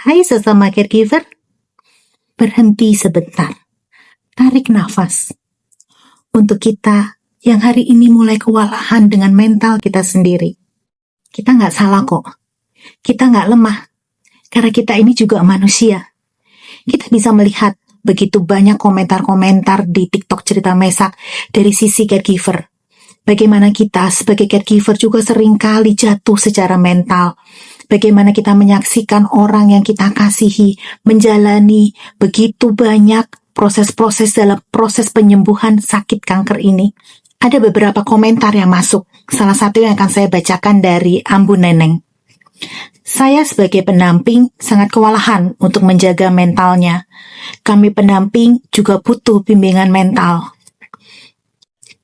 Hai sesama caregiver, berhenti sebentar, tarik nafas. Untuk kita yang hari ini mulai kewalahan dengan mental kita sendiri, kita nggak salah kok, kita nggak lemah, karena kita ini juga manusia. Kita bisa melihat begitu banyak komentar-komentar di TikTok cerita Mesak dari sisi caregiver. Bagaimana kita sebagai caregiver juga seringkali jatuh secara mental. Bagaimana kita menyaksikan orang yang kita kasihi menjalani begitu banyak proses-proses dalam proses penyembuhan sakit kanker ini. Ada beberapa komentar yang masuk. Salah satu yang akan saya bacakan dari Ambu Neneng. Saya sebagai pendamping sangat kewalahan untuk menjaga mentalnya. Kami pendamping juga butuh bimbingan mental.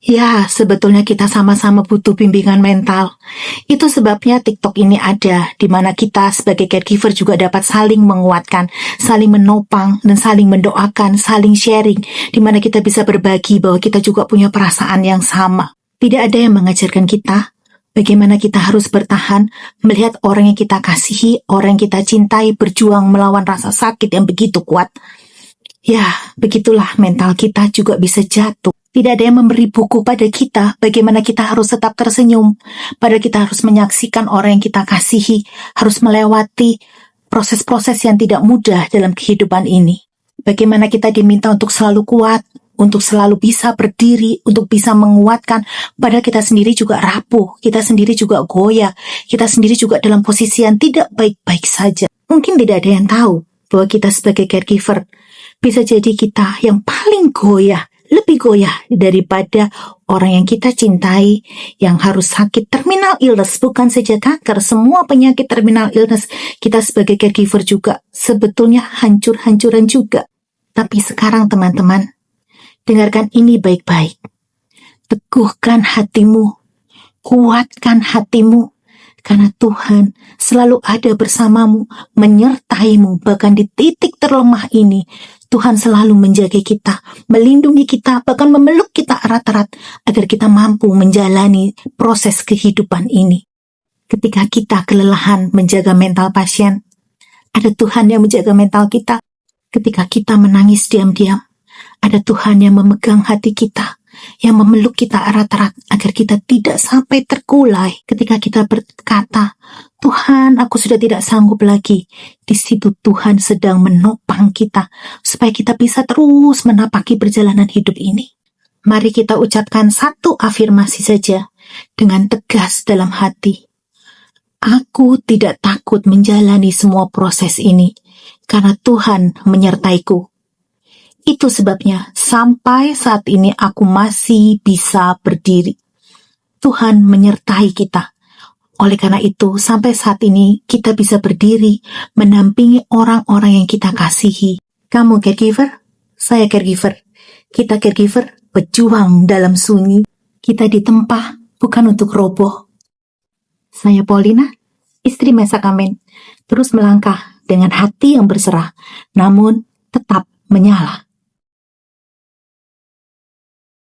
Ya, sebetulnya kita sama-sama butuh bimbingan mental. Itu sebabnya TikTok ini ada, di mana kita sebagai caregiver juga dapat saling menguatkan, saling menopang, dan saling mendoakan, saling sharing, di mana kita bisa berbagi bahwa kita juga punya perasaan yang sama. Tidak ada yang mengajarkan kita bagaimana kita harus bertahan, melihat orang yang kita kasihi, orang yang kita cintai, berjuang melawan rasa sakit yang begitu kuat. Ya, begitulah mental kita juga bisa jatuh. Tidak ada yang memberi buku pada kita bagaimana kita harus tetap tersenyum. Padahal kita harus menyaksikan orang yang kita kasihi, harus melewati proses-proses yang tidak mudah dalam kehidupan ini. Bagaimana kita diminta untuk selalu kuat, untuk selalu bisa berdiri, untuk bisa menguatkan. Padahal kita sendiri juga rapuh, kita sendiri juga goyah, kita sendiri juga dalam posisi yang tidak baik-baik saja. Mungkin tidak ada yang tahu bahwa kita sebagai caregiver bisa jadi kita yang paling goyah, lebih goyah daripada orang yang kita cintai yang harus sakit terminal illness, bukan saja kanker, semua penyakit terminal illness. Kita sebagai caregiver juga sebetulnya hancur-hancuran juga. Tapi sekarang teman-teman, dengarkan ini baik-baik. Teguhkan hatimu, kuatkan hatimu, karena Tuhan selalu ada bersamamu, menyertaimu, bahkan di titik terlemah ini. Tuhan selalu menjaga kita, melindungi kita, bahkan memeluk kita erat-erat agar kita mampu menjalani proses kehidupan ini. Ketika kita kelelahan menjaga mental pasien, ada Tuhan yang menjaga mental kita. Ketika kita menangis diam-diam, ada Tuhan yang memegang hati kita, yang memeluk kita erat-erat agar kita tidak sampai terkulai. Ketika kita berkata, Tuhan, aku sudah tidak sanggup lagi. Di situ Tuhan sedang menopang kita supaya kita bisa terus menapaki perjalanan hidup ini. Mari kita ucapkan satu afirmasi saja dengan tegas dalam hati. Aku tidak takut menjalani semua proses ini karena Tuhan menyertaiku. Itu sebabnya sampai saat ini aku masih bisa berdiri. Tuhan menyertai kita. Oleh karena itu, sampai saat ini kita bisa berdiri, mendampingi orang-orang yang kita kasihi. Kamu caregiver, saya caregiver. Kita caregiver berjuang dalam sunyi. Kita ditempa bukan untuk roboh. Saya Paulina, istri Mesak Amin, terus melangkah dengan hati yang berserah, namun tetap menyala.